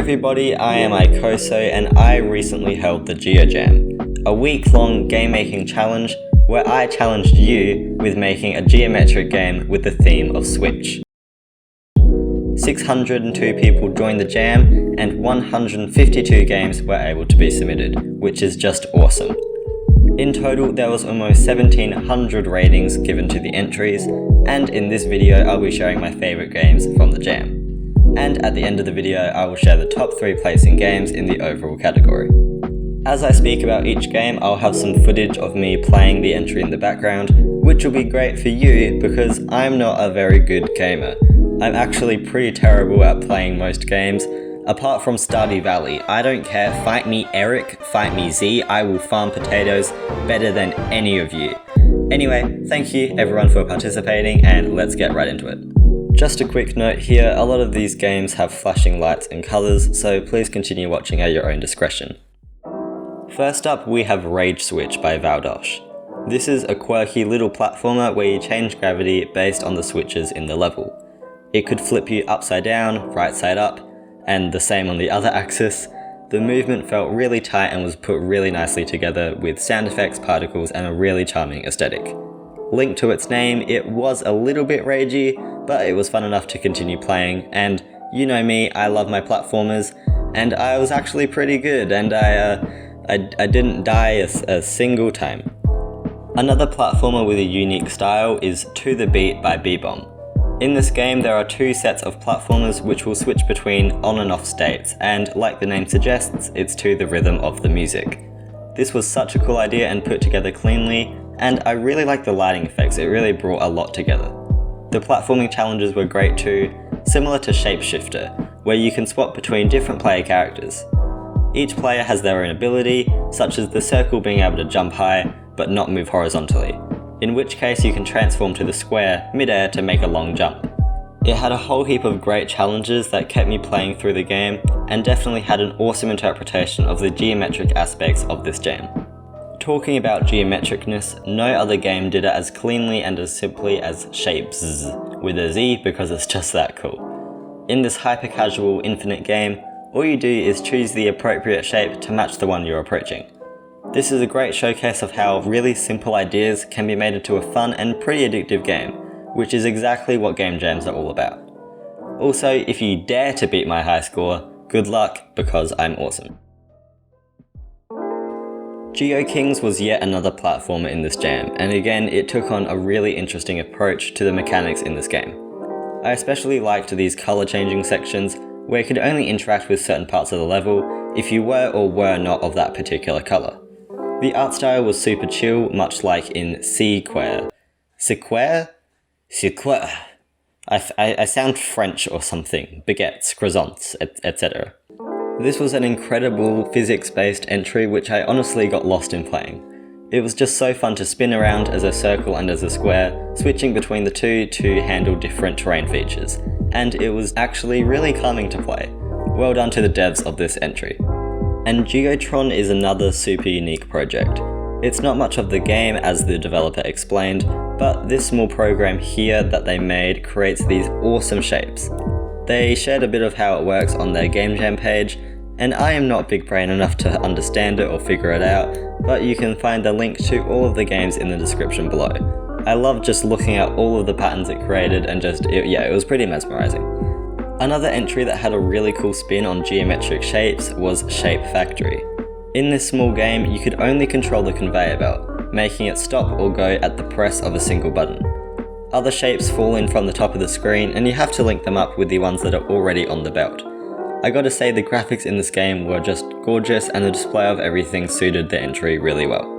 everybody, I am Icoso and I recently held the GeoJam, a week-long game-making challenge where I challenged you with making a geometric game with the theme of Switch. 602 people joined the jam and 152 games were able to be submitted, which is just awesome. In total, there was almost 1700 ratings given to the entries, and in this video I'll be sharing my favourite games from the jam. And at the end of the video I will share the top 3 placing games in the overall category. As I speak about each game, I'll have some footage of me playing the entry in the background, which will be great for you because I'm not a very good gamer. I'm actually pretty terrible at playing most games. Apart from Stardew Valley, I don't care, fight me Eric, fight me Z, I will farm potatoes better than any of you. Anyway, thank you everyone for participating and let's get right into it. Just a quick note here, a lot of these games have flashing lights and colours, so please continue watching at your own discretion. First up we have RAGESWITCH by Valdosh. This is a quirky little platformer where you change gravity based on the switches in the level. It could flip you upside down, right side up, and the same on the other axis. The movement felt really tight and was put really nicely together with sound effects, particles, and a really charming aesthetic. Linked to its name, it was a little bit ragey, but it was fun enough to continue playing, and you know me, I love my platformers, and I was actually pretty good, and I didn't die a single time. Another platformer with a unique style is To The Beat by B-Bomb. In this game there are 2 sets of platformers which will switch between on and off states, and like the name suggests, it's to the rhythm of the music. This was such a cool idea and put together cleanly, and I really like the lighting effects, it really brought a lot together. The platforming challenges were great too, similar to Shapeshifter, where you can swap between different player characters. Each player has their own ability, such as the circle being able to jump high, but not move horizontally, in which case you can transform to the square mid-air to make a long jump. It had a whole heap of great challenges that kept me playing through the game, and definitely had an awesome interpretation of the geometric aspects of this jam. Talking about geometricness, no other game did it as cleanly and as simply as SHAPEZ, with a Z because it's just that cool. In this hyper-casual infinite game, all you do is choose the appropriate shape to match the one you're approaching. This is a great showcase of how really simple ideas can be made into a fun and pretty addictive game, which is exactly what game jams are all about. Also, if you dare to beat my high score, good luck because I'm awesome. GeoKings was yet another platformer in this jam, and again it took on a really interesting approach to the mechanics in this game. I especially liked these colour changing sections where you could only interact with certain parts of the level if you were or were not of that particular colour. The art style was super chill, much like in CQUARE. CQUARE? CQUARE. I sound French or something. Baguettes, croissants, etc. This was an incredible physics-based entry which I honestly got lost in playing. It was just so fun to spin around as a circle and as a square, switching between the two to handle different terrain features, and it was actually really calming to play. Well done to the devs of this entry. And GEOTRON is another super unique project. It's not much of the game as the developer explained, but this small program here that they made creates these awesome shapes. They shared a bit of how it works on their Game Jam page, and I am not big brain enough to understand it or figure it out, but you can find the link to all of the games in the description below. I love just looking at all of the patterns it created and it was pretty mesmerizing. Another entry that had a really cool spin on geometric shapes was Shape Factory. In this small game, you could only control the conveyor belt, making it stop or go at the press of a single button. Other shapes fall in from the top of the screen and you have to link them up with the ones that are already on the belt. I gotta say the graphics in this game were just gorgeous and the display of everything suited the entry really well.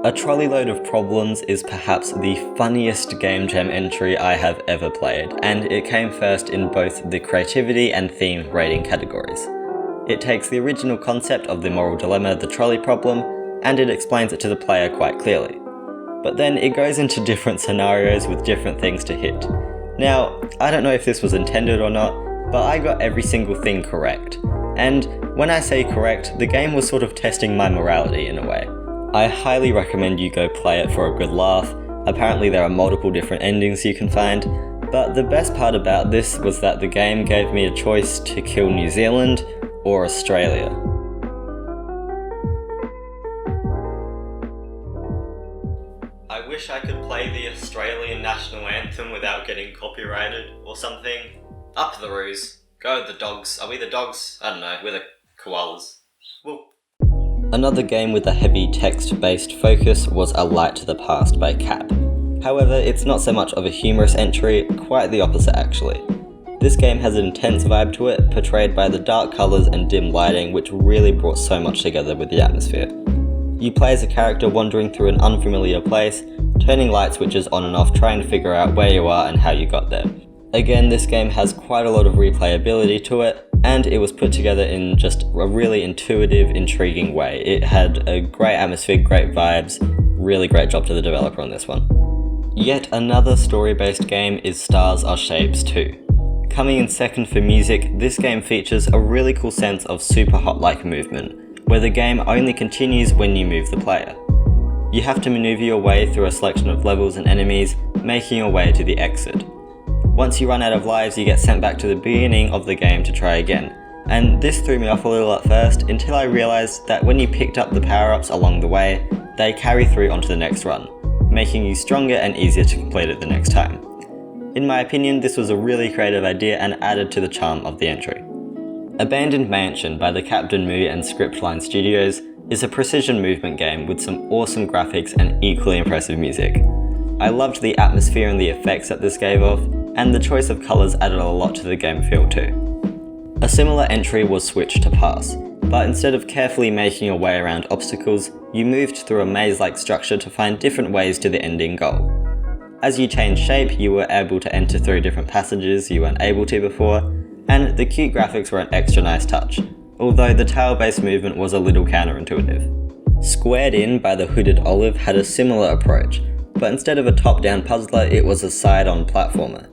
A trolley load of problems is perhaps the funniest game jam entry I have ever played, and it came first in both the creativity and theme rating categories. It takes the original concept of the moral dilemma, the trolley problem, and it explains it to the player quite clearly. But then it goes into different scenarios with different things to hit. Now, I don't know if this was intended or not, but I got every single thing correct. And when I say correct, the game was sort of testing my morality in a way. I highly recommend you go play it for a good laugh. Apparently there are multiple different endings you can find, but the best part about this was that the game gave me a choice to kill New Zealand or Australia. I wish I could play the Australian national anthem without getting copyrighted or something. Up the ruse. Go the dogs. Are we the dogs? I don't know, we're the koalas. Whoop. Another game with a heavy text-based focus was A Light to the Past by Cap. However, it's not so much of a humorous entry, quite the opposite actually. This game has an intense vibe to it, portrayed by the dark colours and dim lighting, which really brought so much together with the atmosphere. You play as a character wandering through an unfamiliar place, turning light switches on and off, trying to figure out where you are and how you got there. Again, this game has quite a lot of replayability to it, and it was put together in just a really intuitive, intriguing way. It had a great atmosphere, great vibes, really great job to the developer on this one. Yet another story-based game is Stars Are Shapes 2. Coming in second for music, this game features a really cool sense of super hot-like movement, where the game only continues when you move the player. You have to maneuver your way through a selection of levels and enemies, making your way to the exit. Once you run out of lives, you get sent back to the beginning of the game to try again, and this threw me off a little at first until I realised that when you picked up the power-ups along the way, they carry through onto the next run, making you stronger and easier to complete it the next time. In my opinion, this was a really creative idea and added to the charm of the entry. Abandoned Mansion by the Captain Moo and Scriptline Studios is a precision movement game with some awesome graphics and equally impressive music. I loved the atmosphere and the effects that this gave off, and the choice of colours added a lot to the game feel too. A similar entry was Switch to Pass, but instead of carefully making your way around obstacles, you moved through a maze-like structure to find different ways to the ending goal. As you changed shape, you were able to enter through different passages you weren't able to before, and the cute graphics were an extra nice touch, although the tile-based movement was a little counterintuitive. Squared In by TheHoodedOlive had a similar approach, but instead of a top-down puzzler, it was a side-on platformer.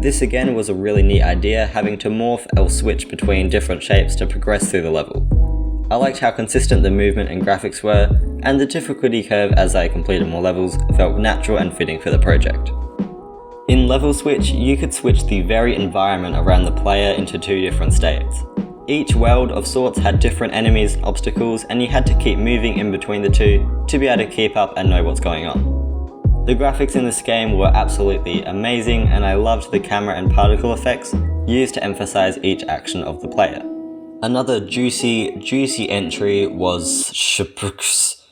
This again was a really neat idea, having to morph or switch between different shapes to progress through the level. I liked how consistent the movement and graphics were, and the difficulty curve as I completed more levels felt natural and fitting for the project. In Level Switch, you could switch the very environment around the player into two different states. Each world of sorts had different enemies and obstacles, and you had to keep moving in between the two to be able to keep up and know what's going on. The graphics in this game were absolutely amazing, and I loved the camera and particle effects used to emphasize each action of the player. Another juicy entry was SHAPEZ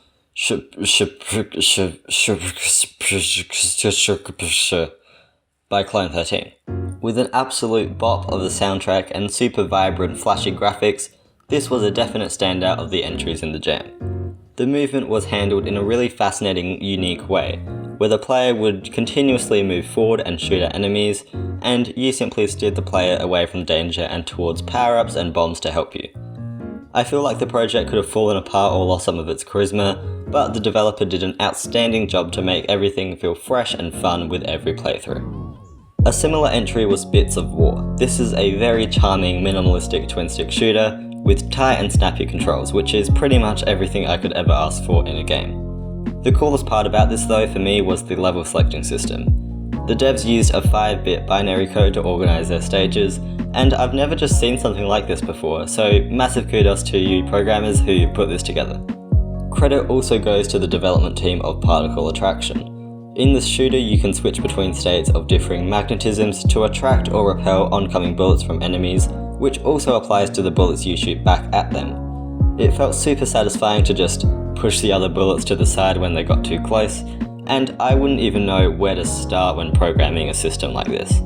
by Clone 13. With an absolute bop of the soundtrack and super vibrant, flashy graphics, this was a definite standout of the entries in the jam. The movement was handled in a really fascinating, unique way, where the player would continuously move forward and shoot at enemies, and you simply steered the player away from danger and towards power-ups and bombs to help you. I feel like the project could have fallen apart or lost some of its charisma, but the developer did an outstanding job to make everything feel fresh and fun with every playthrough. A similar entry was Bits of War. This is a very charming, minimalistic twin-stick shooter with tight and snappy controls, which is pretty much everything I could ever ask for in a game. The coolest part about this though for me was the level selecting system. The devs used a 5-bit binary code to organise their stages, and I've never just seen something like this before, so massive kudos to you programmers who put this together. Credit also goes to the development team of Particle Attraction. In this shooter, you can switch between states of differing magnetisms to attract or repel oncoming bullets from enemies, which also applies to the bullets you shoot back at them. It felt super satisfying to just push the other bullets to the side when they got too close, and I wouldn't even know where to start when programming a system like this.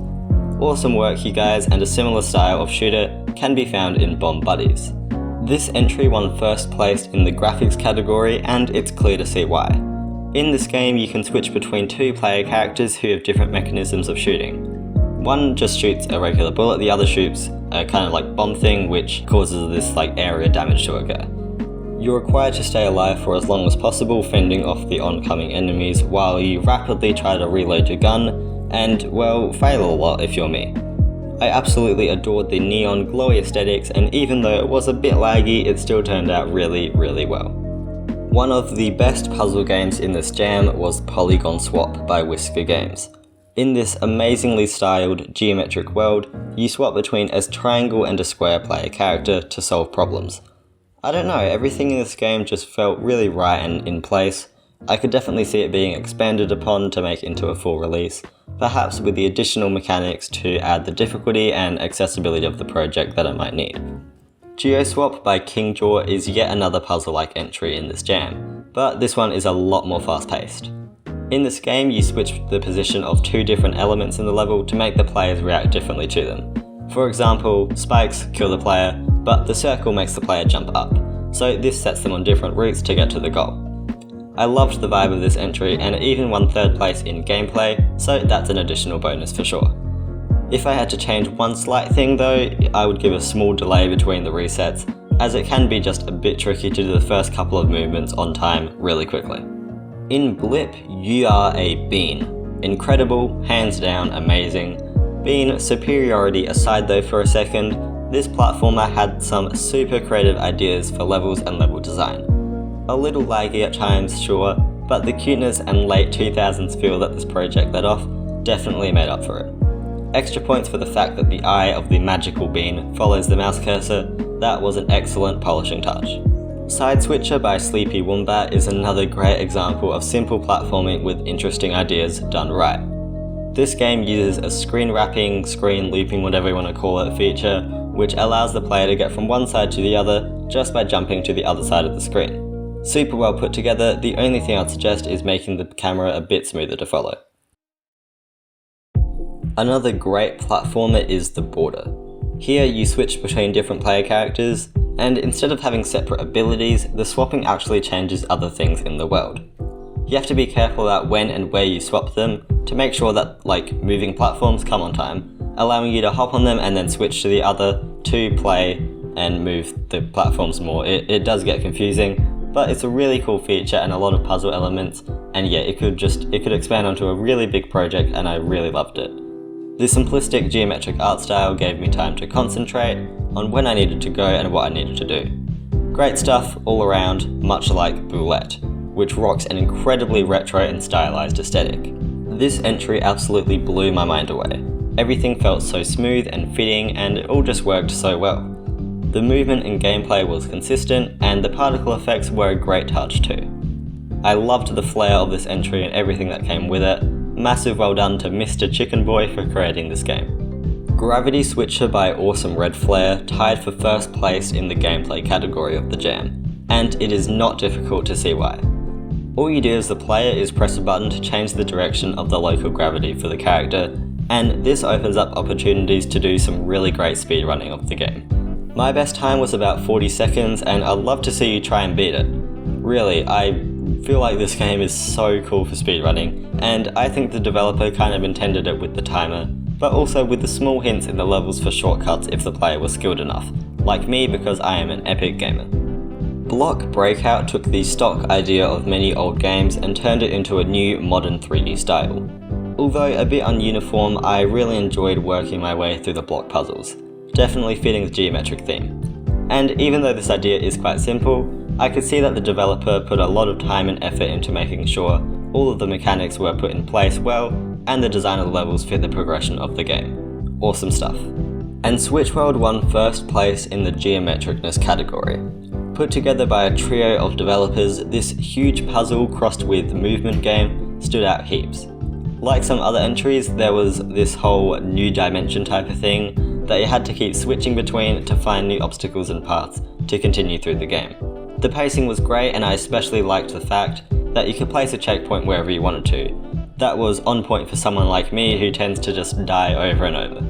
Awesome work you guys, and a similar style of shooter can be found in Bomb Buddies. This entry won first place in the graphics category, and it's clear to see why. In this game, you can switch between two player characters who have different mechanisms of shooting. One just shoots a regular bullet, the other shoots a kind of like bomb thing, which causes this like area damage to occur. You're required to stay alive for as long as possible, fending off the oncoming enemies while you rapidly try to reload your gun, and well, fail a lot if you're me. I absolutely adored the neon glowy aesthetics, and even though it was a bit laggy, it still turned out really well. One of the best puzzle games in this jam was Polygon Swap by Whisker Games. In this amazingly styled geometric world, you swap between a triangle and a square player character to solve problems. I don't know, everything in this game just felt really right and in place. I could definitely see it being expanded upon to make into a full release, perhaps with the additional mechanics to add the difficulty and accessibility of the project that I might need. GeoSwap by KingJaw is yet another puzzle-like entry in this jam, but this one is a lot more fast-paced. In this game, you switch the position of two different elements in the level to make the players react differently to them. For example, spikes kill the player, but the circle makes the player jump up, so this sets them on different routes to get to the goal. I loved the vibe of this entry and it even won 3rd place in gameplay, so that's an additional bonus for sure. If I had to change one slight thing though, I would give a small delay between the resets, as it can be just a bit tricky to do the first couple of movements on time really quickly. In Blip, you are a bean. Incredible, hands down, amazing. Bean superiority aside though for a second, this platformer had some super creative ideas for levels and level design. A little laggy at times, sure, but the cuteness and late 2000s feel that this project let off definitely made up for it. Extra points for the fact that the eye of the magical bean follows the mouse cursor, that was an excellent polishing touch. Side Switcher by Sleepy Wombat is another great example of simple platforming with interesting ideas done right. This game uses a screen wrapping, screen looping, whatever you want to call it, feature, which allows the player to get from one side to the other just by jumping to the other side of the screen. Super well put together, the only thing I'd suggest is making the camera a bit smoother to follow. Another great platformer is The Border. Here you switch between different player characters, and instead of having separate abilities, the swapping actually changes other things in the world. You have to be careful about when and where you swap them to make sure that, like, moving platforms come on time, allowing you to hop on them and then switch to the other to play and move the platforms more. It does get confusing, but it's a really cool feature and a lot of puzzle elements, and yeah, it could expand onto a really big project and I really loved it. The simplistic geometric art style gave me time to concentrate on when I needed to go and what I needed to do. Great stuff all around, much like Boulette, which rocks an incredibly retro and stylized aesthetic. This entry absolutely blew my mind away. Everything felt so smooth and fitting and it all just worked so well. The movement and gameplay was consistent and the particle effects were a great touch too. I loved the flair of this entry and everything that came with it. Massive well done to Mr. Chicken Boy for creating this game. Gravity Switcher by AwesomeRedFlare tied for 1st place in the gameplay category of the jam, and it is not difficult to see why. All you do as the player is press a button to change the direction of the local gravity for the character, and this opens up opportunities to do some really great speedrunning of the game. My best time was about 40 seconds and I'd love to see you try and beat it. Really, I feel like this game is so cool for speedrunning, and I think the developer kind of intended it with the timer, but also with the small hints in the levels for shortcuts if the player was skilled enough, like me because I am an epic gamer. Block Breakout took the stock idea of many old games and turned it into a new modern 3D style. Although a bit ununiform, I really enjoyed working my way through the block puzzles, definitely fitting the geometric theme. And even though this idea is quite simple, I could see that the developer put a lot of time and effort into making sure all of the mechanics were put in place well, and the design of the levels fit the progression of the game. Awesome stuff. And Switchworld won 1st place in the geometricness category. Put together by a trio of developers, this huge puzzle crossed with movement game stood out heaps. Like some other entries, there was this whole new dimension type of thing that you had to keep switching between to find new obstacles and paths to continue through the game. The pacing was great and I especially liked the fact that you could place a checkpoint wherever you wanted to. That was on point for someone like me who tends to just die over and over.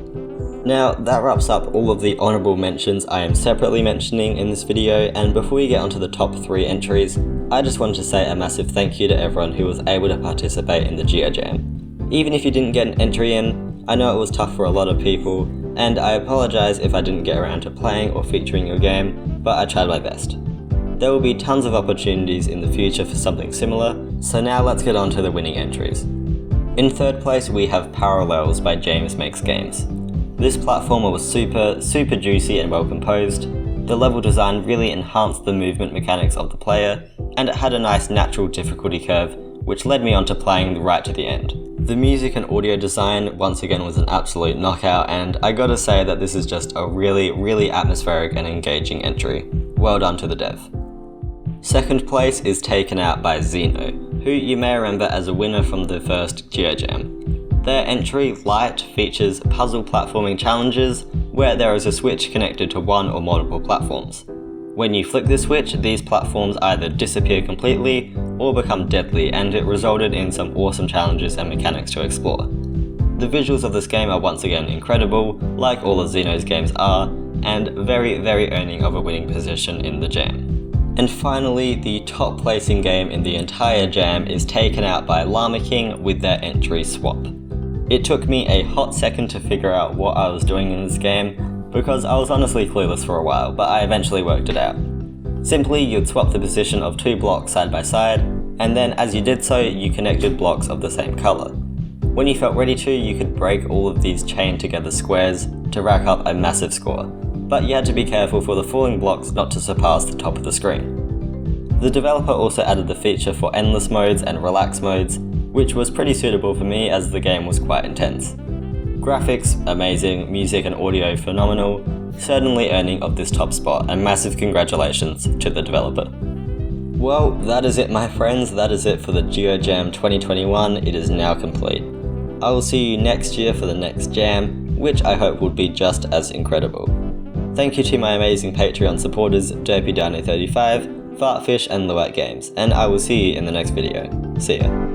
Now that wraps up all of the honourable mentions I am separately mentioning in this video, and before we get onto the top 3 entries, I just wanted to say a massive thank you to everyone who was able to participate in the GeoJam. Even if you didn't get an entry in, I know it was tough for a lot of people, and I apologise if I didn't get around to playing or featuring your game, but I tried my best. There will be tons of opportunities in the future for something similar, so now let's get on to the winning entries. In 3rd place we have Parallels by JakeMakesGames. This platformer was super juicy and well composed. The level design really enhanced the movement mechanics of the player, and it had a nice natural difficulty curve which led me on to playing right to the end. The music and audio design once again was an absolute knockout, and I gotta say that this is just a really atmospheric and engaging entry. Well done to the dev. Second place is taken out by Xeno, who you may remember as a winner from the first GeoJam. Their entry, Light, features puzzle platforming challenges where there is a switch connected to one or multiple platforms. When you flick this switch, these platforms either disappear completely or become deadly, and it resulted in some awesome challenges and mechanics to explore. The visuals of this game are once again incredible, like all of Xeno's games are, and very earning of a winning position in the jam. And finally, the top placing game in the entire jam is taken out by Llamaking with their entry Swap. It took me a hot second to figure out what I was doing in this game, because I was honestly clueless for a while, but I eventually worked it out. Simply, you'd swap the position of two blocks side by side, and then as you did so, you connected blocks of the same colour. When you felt ready to, you could break all of these chained together squares to rack up a massive score, but you had to be careful for the falling blocks not to surpass the top of the screen. The developer also added the feature for endless modes and relax modes, which was pretty suitable for me as the game was quite intense. Graphics, amazing, music and audio phenomenal, certainly earning of this top spot, and massive congratulations to the developer. Well, that is it my friends, that is it for the GeoJam 2021, it is now complete. I will see you next year for the next jam, which I hope will be just as incredible. Thank you to my amazing Patreon supporters, DerpyDino35, Fartfish and LuKremBo, and I will see you in the next video. See ya.